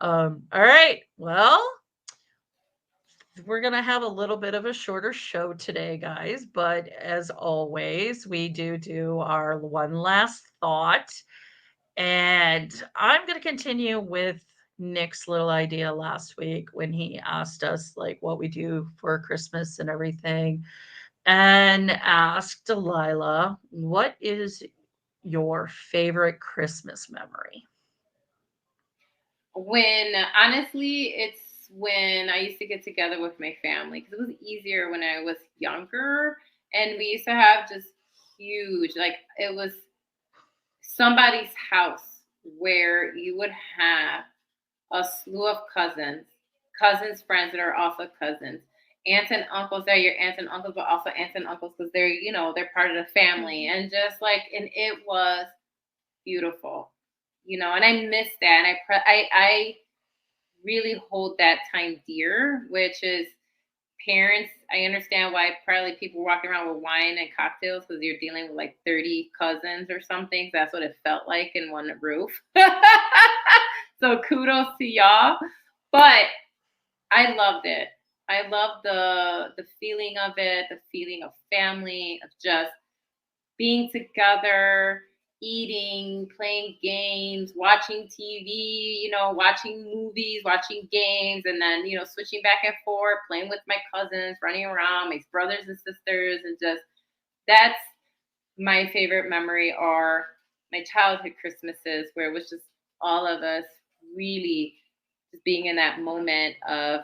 All right. Well, we're going to have a little bit of a shorter show today, guys. But as always, we do our one last thought. And I'm going to continue with Nick's little idea last week when he asked us like what we do for Christmas and everything, and asked Delilah, what is your favorite Christmas memory? When honestly, it's when I used to get together with my family because it was easier when I was younger, and we used to have just huge, like it was somebody's house where you would have a slew of cousins, cousins' friends that are also cousins, aunts and uncles that are your aunts and uncles, but also aunts and uncles because they're, they're part of the family. And just like, and it was beautiful, and I miss that. And I really hold that time dear, which is parents. I understand why probably people walking around with wine and cocktails because you're dealing with like 30 cousins or something. That's what it felt like in one roof. So kudos to y'all. But I loved it. I love the feeling of it, the feeling of family, of just being together, eating, playing games, watching TV, watching movies, watching games, and then, switching back and forth, playing with my cousins, running around, my brothers and sisters, and just that's my favorite memory are my childhood Christmases where it was just all of us really just being in that moment of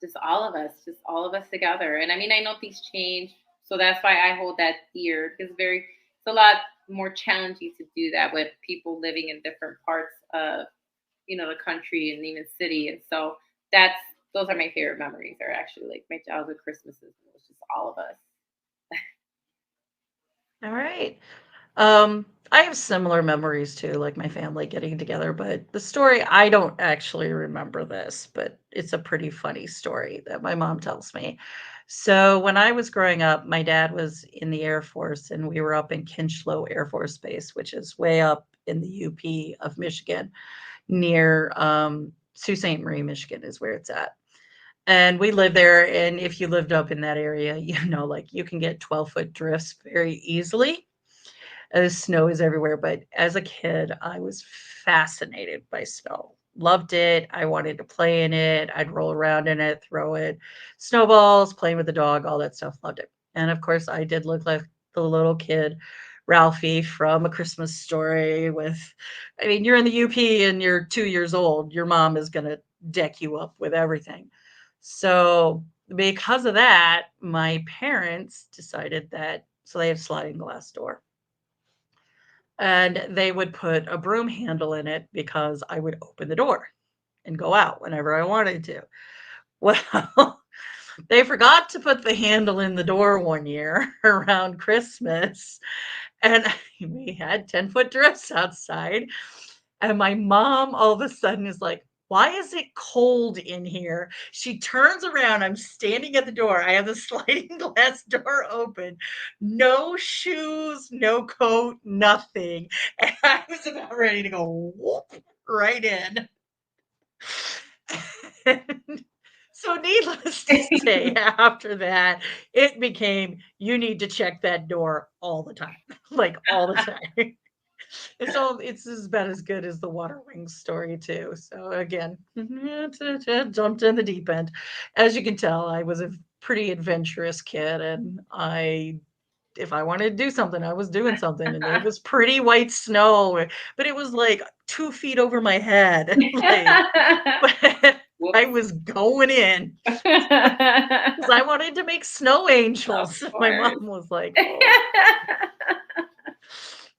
just all of us together. And I mean, I know things change, so that's why I hold that dear because it's a lot more challenging to do that with people living in different parts of the country and even city. And so that's those are my favorite memories. Are actually like my childhood Christmases. It was just all of us. All right. I have similar memories too, like my family getting together, but the story, I don't actually remember this, but it's a pretty funny story that my mom tells me. So when I was growing up, my dad was in the Air Force and we were up in Kinchlow Air Force Base, which is way up in the UP of Michigan, near Sault Ste. Marie, Michigan is where it's at. And we lived there. And if you lived up in that area, like you can get 12-foot drifts very easily as snow is everywhere. But as a kid, I was fascinated by snow. Loved it. I wanted to play in it. I'd roll around in it, throw it, snowballs, playing with the dog, all that stuff. Loved it. And of course, I did look like the little kid Ralphie from A Christmas Story I mean, you're in the UP and you're 2 years old. Your mom is going to deck you up with everything. So, because of that, my parents decided that, so they had a sliding glass door and they would put a broom handle in it because I would open the door and go out whenever I wanted to. Well, they forgot to put the handle in the door one year around Christmas, and we had 10-foot drifts outside. And my mom all of a sudden is like, why is it cold in here? She turns around. I'm standing at the door. I have the sliding glass door open. No shoes, no coat, nothing. And I was about ready to go whoop right in. So, needless to say, after that, it became you need to check that door all the time, like all the time. It's about as good as the water wings story too. So again, jumped in the deep end. As you can tell, I was a pretty adventurous kid, and I if I wanted to do something, I was doing something, and it was pretty white snow, but it was like 2 feet over my head, like, but I Whoops. was going in because I wanted to make snow Of angels. My mom course. was like, "Oh."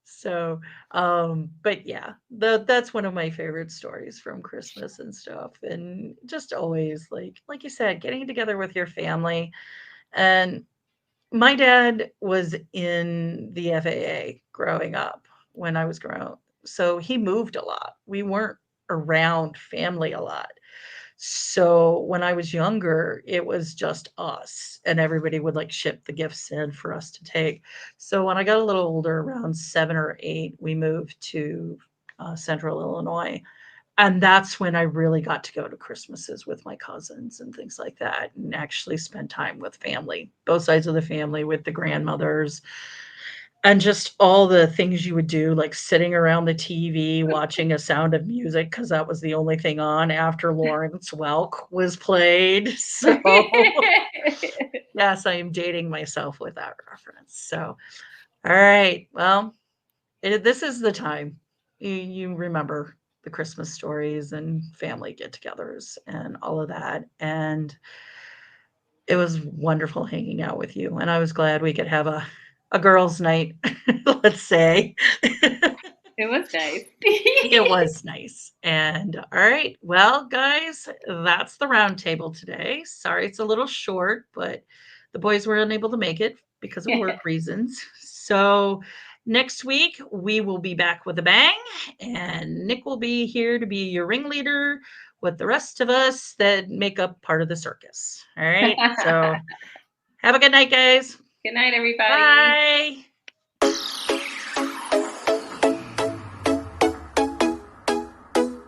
So, but yeah, that's one of my favorite stories from Christmas and stuff, and just always like you said, getting together with your family. And my dad was in the FAA growing up when I was growing, so he moved a lot. We weren't around family a lot. So when I was younger, it was just us, and everybody would like ship the gifts in for us to take. So when I got a little older, around 7 or 8, we moved to Central Illinois, And that's when I really got to go to Christmases with my cousins and things like that, and actually spend time with family, both sides of the family, with the grandmothers, and just all the things you would do, like sitting around the TV watching A Sound of Music, because that was the only thing on after Lawrence Welk was played. So, yes, I am dating myself with that reference. So, all right. Well, this is the time you remember the Christmas stories and family get-togethers and all of that. And it was wonderful hanging out with you. And I was glad we could have a girls' night, let's say. It was nice. It was nice. And all right, well, guys, that's the round table today. Sorry it's a little short, but the boys were unable to make it because of work reasons. So next week we will be back with a bang, and Nick will be here to be your ringleader with the rest of us that make up part of the circus. All right. So have a good night, guys. Good night, everybody. Bye.